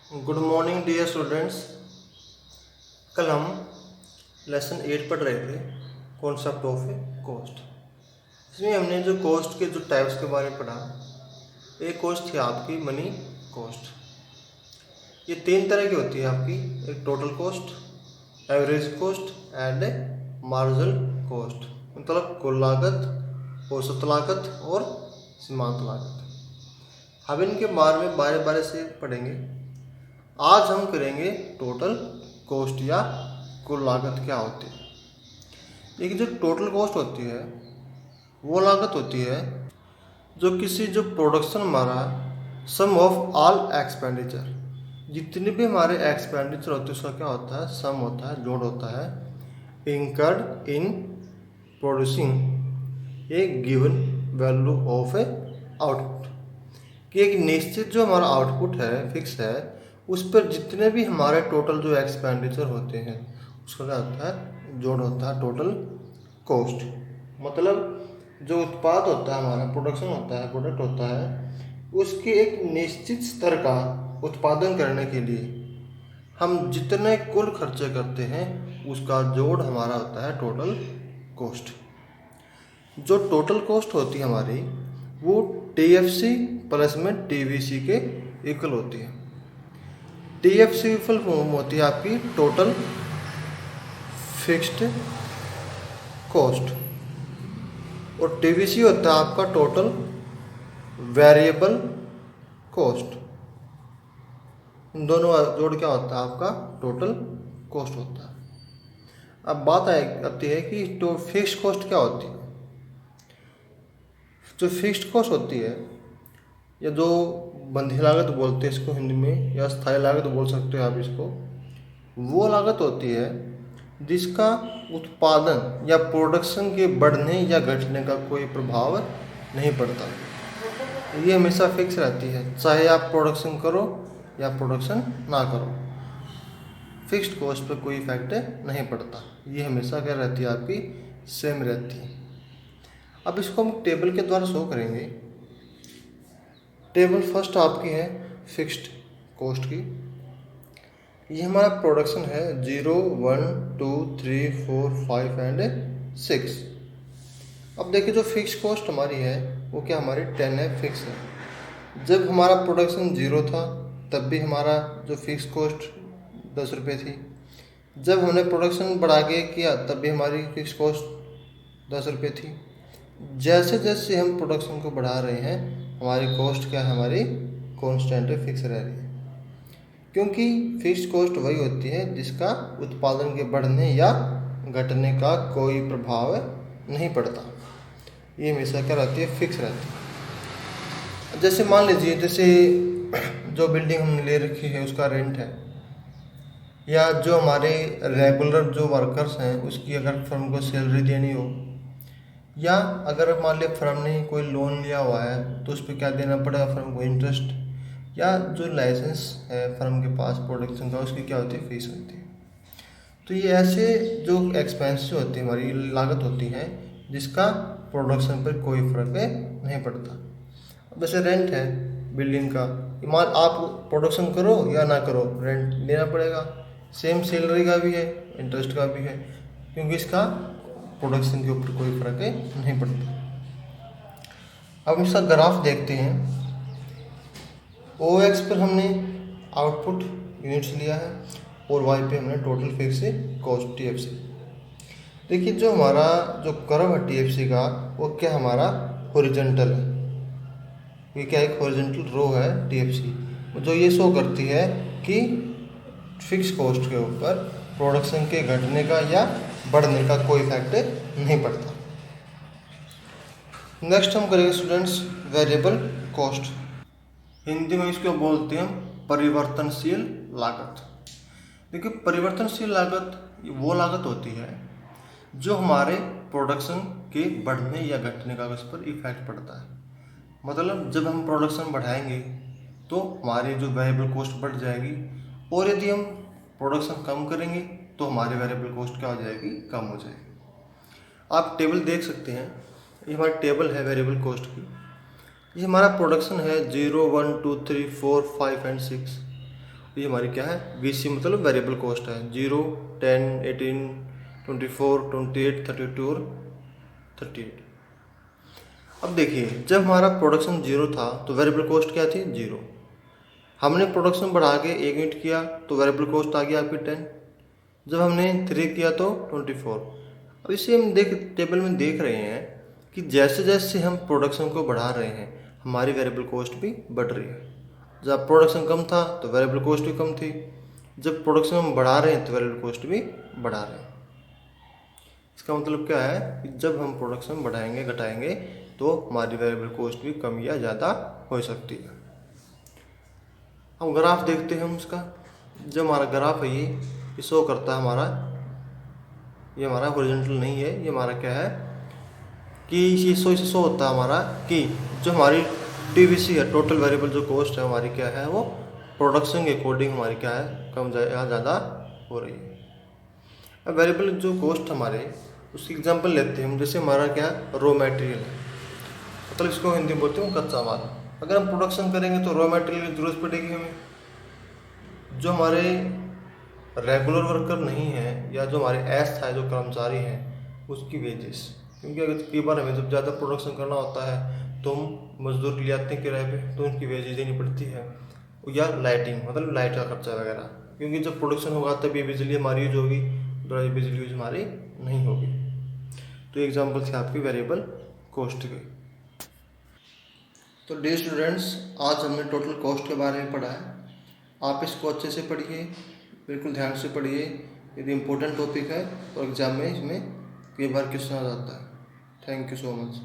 Good morning dear students. कल हम lesson 8 पढ़ रहे थे, कॉन्सेप्ट ऑफ कॉस्ट। इसमें हमने जो कॉस्ट के जो टाइप्स के बारे में पढ़ा। एक कॉस्ट थी आपकी मनी कॉस्ट। ये 3 तरह की होती है आपकी, एक total cost, average cost and marginal cost. मतलब कुल लागत, औसत लागत और सीमांत लागत। हम इनके बारे में बारे बारे से पढ़ेंगे। आज हम करेंगे टोटल कॉस्ट या कुल लागत क्या होती है। एक जो टोटल कॉस्ट होती है वो लागत होती है जो किसी जो प्रोडक्शन हमारा सम ऑफ ऑल एक्सपेंडिचर, जितने भी हमारे एक्सपेंडिचर होते हैं उसका क्या होता है, सम होता है, जोड़ होता है। Incurred in producing A given value of A output, कि एक निश्चित जो हमारा आउटपुट है फिक्स है, उस पर जितने भी हमारे टोटल जो एक्सपेंडिचर होते हैं उसका क्या होता है, जोड़ होता है टोटल कॉस्ट। मतलब जो उत्पाद होता है हमारा, प्रोडक्शन होता है, प्रोडक्ट होता है, उसके एक निश्चित स्तर का उत्पादन करने के लिए हम जितने कुल खर्चे करते हैं उसका जोड़ हमारा होता है टोटल कॉस्ट। जो टोटल कॉस्ट होती है हमारी वो टीएफसी प्लस में टीवीसी के इक्वल होती है। टीएफसी फुल फॉर्म होती है आपकी टोटल फिक्स्ड कॉस्ट और टीवीसी होता है आपका टोटल वेरिएबल कॉस्ट। इन दोनों का जोड़ क्या होता है आपका टोटल कॉस्ट होता है। अब बात आती है कि तो फिक्स्ड कॉस्ट क्या होती है। जो फिक्स्ड कॉस्ट होती है या जो बंधी लागत बोलते हैं इसको हिंदी में, या स्थायी लागत बोल सकते हो आप इसको, वो लागत होती है जिसका उत्पादन या प्रोडक्शन के बढ़ने या घटने का कोई प्रभाव नहीं पड़ता। ये हमेशा फिक्स रहती है, चाहे आप प्रोडक्शन करो या प्रोडक्शन ना करो, फिक्स्ड कॉस्ट पे कोई इफेक्ट नहीं पड़ता। ये हमेशा क्या रहती है आपकी, सेम रहती है। अब इसको हम टेबल के द्वारा शो करेंगे। टेबल फर्स्ट आपकी है फिक्स्ड कॉस्ट की। ये हमारा प्रोडक्शन है 0, 1, 2, 3, 4, 5 एंड 6। अब देखिए जो फिक्स कॉस्ट हमारी है वो क्या हमारी 10 है, फिक्स है। जब हमारा प्रोडक्शन 0 था तब भी हमारा जो फिक्स कॉस्ट 10 रुपये थी। जब हमने प्रोडक्शन बढ़ा के किया तब भी हमारी फिक्स कॉस्ट 10 रुपये थी। जैसे जैसे हम प्रोडक्शन को बढ़ा रहे हैं हमारी कॉस्ट क्या है, हमारी कांस्टेंट फिक्स रह रही है। क्योंकि फिक्स्ड कॉस्ट वही होती है जिसका उत्पादन के बढ़ने या घटने का कोई प्रभाव नहीं पड़ता। ये हमेशा क्या रहती है, फिक्स रहती है। जैसे मान लीजिए, जैसे जो बिल्डिंग हमने ले रखी है उसका रेंट है, या जो हमारे रेगुलर जो वर्कर्स हैं उसकी अगर फर्म को सैलरी देनी हो, या अगर मान लिया फर्म ने कोई लोन लिया हुआ है तो उस पर क्या देना पड़ेगा फर्म को, इंटरेस्ट, या जो लाइसेंस है फर्म के पास प्रोडक्शन का उसकी क्या होती है, फीस होती है। तो ये ऐसे जो एक्सपेंस होती है हमारी लागत होती है जिसका प्रोडक्शन पर कोई फर्क नहीं पड़ता। अब जैसे रेंट है बिल्डिंग का, मान आप प्रोडक्शन करो या ना करो रेंट देना पड़ेगा। सेम सैलरी का भी है, इंटरेस्ट का भी है, क्योंकि इसका प्रोडक्शन के ऊपर कोई फर्क नहीं पड़ता। अब इसका ग्राफ देखते हैं। ओ एक्स पर हमने आउटपुट यूनिट्स लिया है और वाई पे हमने टोटल फिक्स कॉस्ट टीएफसी। देखिए जो हमारा जो कर्व है टीएफसी का वो क्या हमारा हॉरिजॉन्टल है। ये क्या एक हॉरिजॉन्टल रो है टीएफसी, जो ये शो करती है कि फिक्स कॉस्ट के ऊपर प्रोडक्शन के घटने का या बढ़ने का कोई इफेक्ट नहीं पड़ता। नेक्स्ट हम करेंगे स्टूडेंट्स वेरिएबल कॉस्ट। हिंदी में इसको बोलते हैं परिवर्तनशील लागत। देखिए परिवर्तनशील लागत वो लागत होती है जो हमारे प्रोडक्शन के बढ़ने या घटने का उस पर इफेक्ट पड़ता है। मतलब जब हम प्रोडक्शन बढ़ाएंगे तो हमारी जो वेरिएबल कॉस्ट बढ़ जाएगी, और यदि हम प्रोडक्शन कम करेंगे तो हमारी वेरिएबल कॉस्ट क्या हो जाएगी, कम हो जाएगी। आप टेबल देख सकते हैं, ये हमारी टेबल है वेरिएबल कॉस्ट की। ये हमारा प्रोडक्शन है 0, 1, 2, 3, 4, 5 एंड 6, ये हमारी क्या है, VC मतलब वेरिएबल कॉस्ट है। 0, 10, 18, 24, 28, 32 और 38। अब देखिए, जब हमारा प्रोडक्शन 0 था तो वेरिएबल कॉस्ट क्या थी, 0। हमने प्रोडक्शन बढ़ा के 1 यूनिट किया तो वेरिएबल कॉस्ट आ गया आपकी 10। जब हमने 3 किया तो 24। अब इसे हम टेबल में देख रहे हैं कि जैसे जैसे हम प्रोडक्शन को बढ़ा रहे हैं हमारी वेरिएबल कॉस्ट भी बढ़ रही है। जब प्रोडक्शन कम था तो वेरिएबल कॉस्ट भी कम थी, जब प्रोडक्शन हम बढ़ा रहे हैं तो वेरिएबल कॉस्ट भी बढ़ा रहे हैं। इसका मतलब क्या है कि जब हम प्रोडक्शन बढ़ाएंगे घटाएंगे तो हमारी वेरिएबल कॉस्ट भी कम या ज़्यादा हो सकती है। अब ग्राफ देखते हैं हम इसका। जो हमारा ग्राफ है ये शो करता है हमारा, ये हमारा हॉरिजॉन्टल नहीं है, ये हमारा क्या है कि ये शो होता है हमारा कि जो हमारी TVC है, टोटल वेरिएबल जो कॉस्ट है हमारी क्या है, वो प्रोडक्शन के अकॉर्डिंग हमारी क्या है, कम या ज़्यादा हो रही है। अब वेरिएबल जो कॉस्ट हमारे, उसकी एग्जांपल लेते हैं हम। जैसे हमारा क्या रॉ मटेरियल है, मतलब इसको हिंदी में बोलते हैं कच्चा माल। अगर हम प्रोडक्शन करेंगे तो रॉ मटेरियल की जरूरत पड़ेगी हमें। जो हमारे रेगुलर वर्कर नहीं है या जो हमारे एस है, जो कर्मचारी हैं, उसकी वेजेस, क्योंकि अगर कई बार हमें जब ज़्यादा प्रोडक्शन करना होता है तो हम मजदूर ले आते हैं किराए पे, तो उनकी वेजेस देनी पड़ती है। या लाइटिंग, मतलब लाइट का खर्चा वगैरह, क्योंकि जब प्रोडक्शन होगा तब ये बिजली हमारी यूज होगी, तो बिजली यूज हमारी नहीं होगी। तो एग्जाम्पल थी आपकी वेरिएबल कॉस्ट की। तो डियर स्टूडेंट्स, आज हमने टोटल कॉस्ट के बारे में पढ़ा है। आप इसको अच्छे से पढ़िए, बिल्कुल ध्यान से पढ़िए। यदि इम्पोर्टेंट टॉपिक है और एग्जाम में इसमें कई बार क्वेश्चन आ जाता है। Thank you so much.